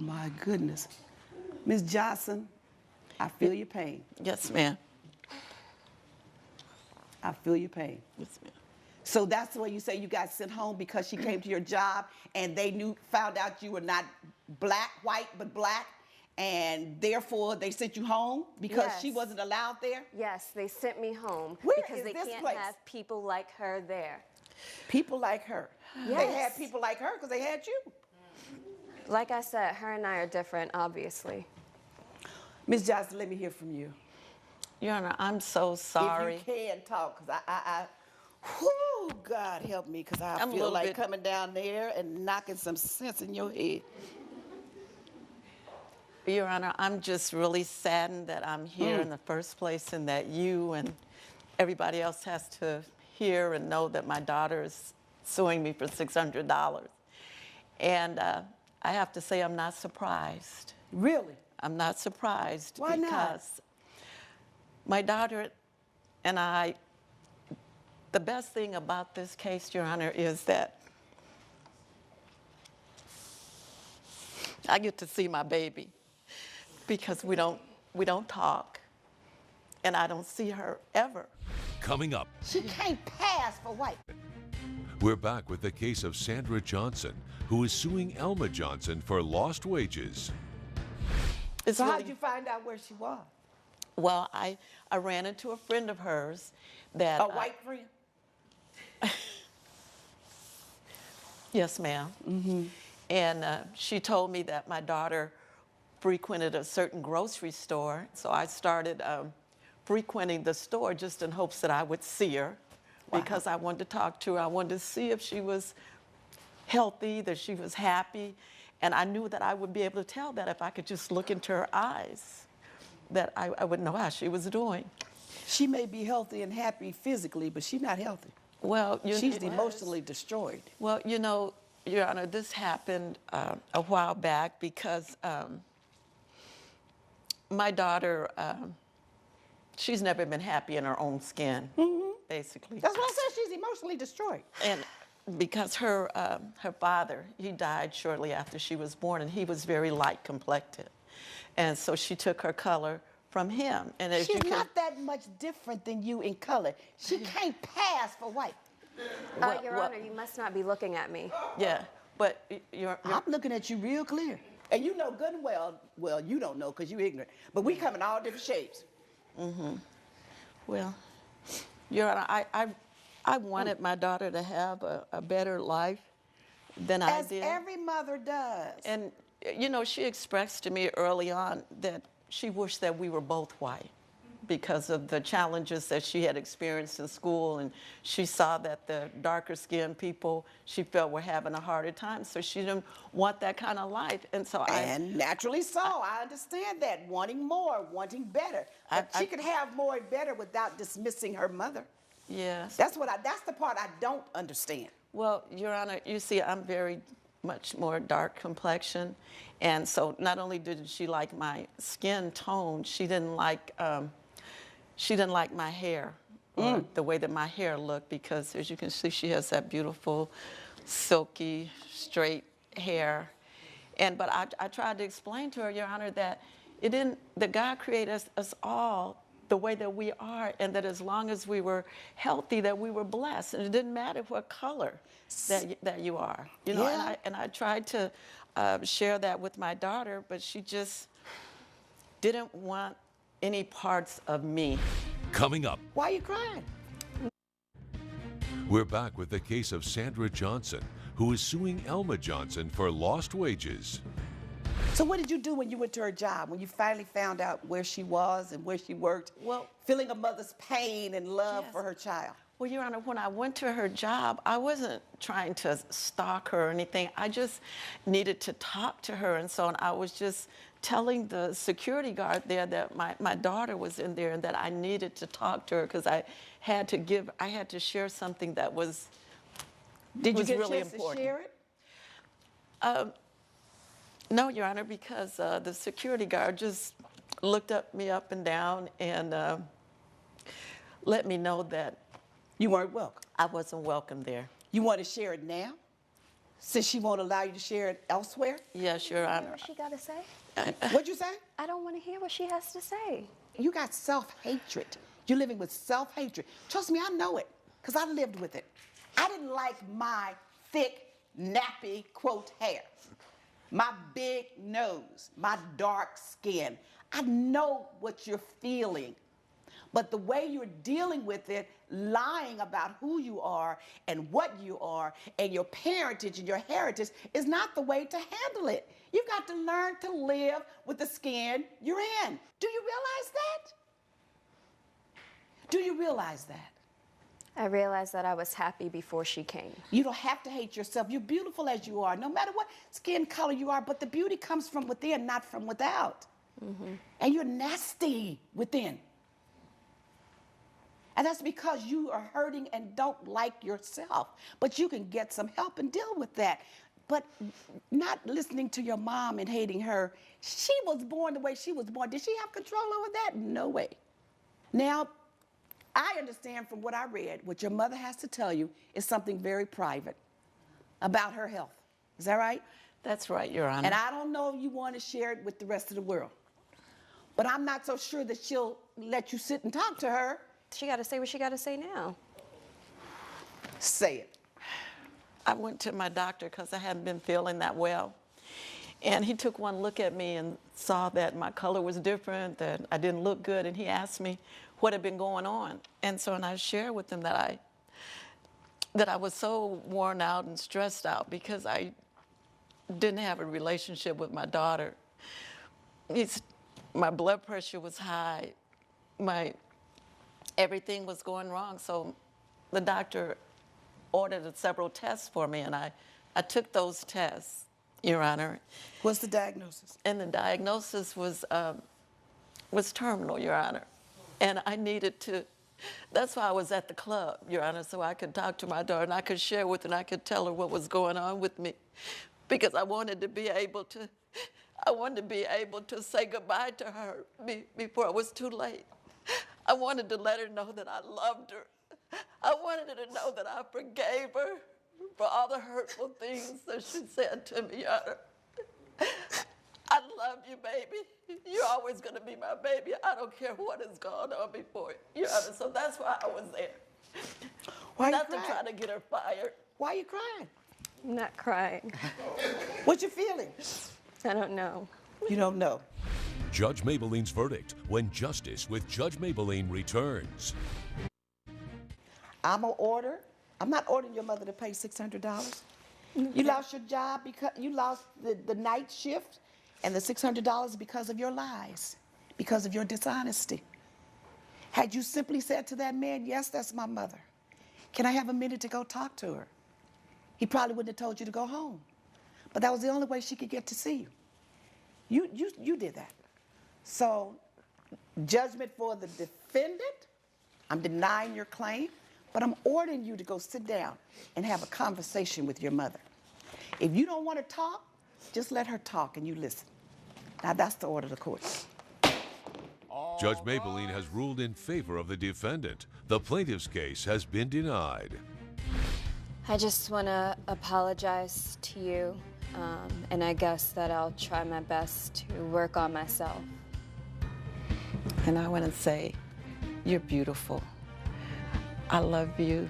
my goodness. Ms. Johnson, I feel your pain. Yes, ma'am. I feel your pain. Yes, ma'am. So that's the way you say you got sent home because she came to your job and they found out you were not black, white, but black, and therefore they sent you home because she wasn't allowed there? Yes, they sent me home because is they this can't place? have people like her there. People like her. Yes. They had people like her because they had you. Like I said, her and I are different, obviously. Ms. Johnson, let me hear from you. Your Honor, I'm so sorry. If you can talk, because whew, God help me, because I feel like coming down there and knocking some sense in your head. Your Honor, I'm just really saddened that I'm here in the first place and that you and everybody else has to hear and know that my daughter is suing me for $600. And I have to say I'm not surprised. Really? I'm not surprised. Why not? Because my daughter and I, the best thing about this case, Your Honor, is that I get to see my baby because we don't talk, and I don't see her ever. Coming up. She can't pass for white. We're back with the case of Sandra Johnson, who is suing Elma Johnson for lost wages. So how'd you find out where she was? Well, I ran into a friend of hers that... A white friend? Yes, ma'am. Mm-hmm. And she told me that my daughter frequented a certain grocery store, so I started frequenting the store just in hopes that I would see her. Wow. Because I wanted to talk to her. I wanted to see if she was healthy, that she was happy, and I knew that I would be able to tell that if I could just look into her eyes, that I would know how she was doing. She may be healthy and happy physically, but she's not healthy. Well, she's emotionally destroyed. Well, you know, Your Honor, this happened a while back because my daughter, she's never been happy in her own skin, basically. That's what I said, she's emotionally destroyed. And because her father, he died shortly after she was born, and he was very light complected. And so she took her color from him. And as she's not that much different than you in color. She can't pass for white. Your Honor, you must not be looking at me. Yeah, but I'm looking at you real clear. And you know good and well, you don't know because you're ignorant, but we come in all different shapes. Mm-hmm. Well, Your Honor, I wanted my daughter to have a better life than I did. As every mother does. And, you know, she expressed to me early on that she wished that we were both white because of the challenges that she had experienced in school, and she saw that the darker skinned people she felt were having a harder time, so she didn't want that kind of life. And so and naturally so, I understand that, wanting more, wanting better. But she could have more and better without dismissing her mother. Yes. That's the part I don't understand. Well, Your Honor, you see, I'm very much more dark complexion, and so not only did she like my skin tone, she didn't like my hair, or the way that my hair looked, because as you can see, she has that beautiful, silky, straight hair. But I tried to explain to her, Your Honor, that that God created us all the way that we are, and that as long as we were healthy, that we were blessed, and it didn't matter what color that you are. You know, yeah. and I tried to share that with my daughter, but she just didn't want any parts of me. Coming up. Why are you crying? We're back with the case of Sandra Johnson, who is suing Elma Johnson for lost wages. So what did you do when you went to her job, when you finally found out where she was and where she worked, well, feeling a mother's pain and love for her child? Well, Your Honor, when I went to her job, I wasn't trying to stalk her or anything. I just needed to talk to her, and so I was just telling the security guard there that my daughter was in there and that I needed to talk to her because I had to share something that was Did you get really a chance important. to share it? No, Your Honor, because the security guard just looked me up and down and let me know that you weren't welcome. I wasn't welcome there. You want to share it now? Since she won't allow you to share it elsewhere? Yes, Your Honor. What she got to say? What'd you say? I don't want to hear what she has to say. You got self-hatred. You're living with self-hatred. Trust me, I know it, because I lived with it. I didn't like my thick, nappy, quote, hair, my big nose, my dark skin. I know what you're feeling. But the way you're dealing with it, lying about who you are and what you are and your parentage and your heritage is not the way to handle it. You've got to learn to live with the skin you're in. Do you realize that? Do you realize that? I realized that I was happy before she came. You don't have to hate yourself. You're beautiful as you are, no matter what skin color you are, but the beauty comes from within, not from without. Mm-hmm. And you're nasty within. And that's because you are hurting and don't like yourself. But you can get some help and deal with that. But not listening to your mom and hating her. She was born the way she was born. Did she have control over that? No way. Now, I understand from what I read, what your mother has to tell you is something very private about her health. Is that right? That's right, Your Honor. And I don't know if you want to share it with the rest of the world. But I'm not so sure that she'll let you sit and talk to her. She got to say what she got to say now. Say it. I went to my doctor because I hadn't been feeling that well. And he took one look at me and saw that my color was different, that I didn't look good, and he asked me what had been going on. And so, and I shared with him that I was so worn out and stressed out because I didn't have a relationship with my daughter. My blood pressure was high. Everything was going wrong. So the doctor ordered several tests for me, and I took those tests, Your Honor. What's the diagnosis? And the diagnosis was terminal, Your Honor. And I needed to, that's why I was at the club, Your Honor, so I could talk to my daughter and I could share with her and I could tell her what was going on with me. Because I wanted to be able to say goodbye to her before it was too late. I wanted to let her know that I loved her. I wanted her to know that I forgave her for all the hurtful things that she said to me, Your Honor. I love you, baby. You're always going to be my baby. I don't care what has gone on before, Your Honor. So that's why I was there. Why Not you to crying? try to get her fired. Why are you crying? I'm not crying. What you feeling? I don't know. You don't know. Judge Mablean's verdict when Justice with Judge Mablean returns. I'm not ordering your mother to pay $600. You lost your job because you lost the night shift, and the $600 because of your lies, because of your dishonesty. Had you simply said to that man, yes, that's my mother. Can I have a minute to go talk to her? He probably wouldn't have told you to go home. But that was the only way she could get to see you. You did that. So, judgment for the defendant, I'm denying your claim, but I'm ordering you to go sit down and have a conversation with your mother. If you don't want to talk, just let her talk and you listen. Now, that's the order of the court. Judge Mablean has ruled in favor of the defendant. The plaintiff's case has been denied. I just want to apologize to you, and I guess that I'll try my best to work on myself. And I want to say, you're beautiful. I love you.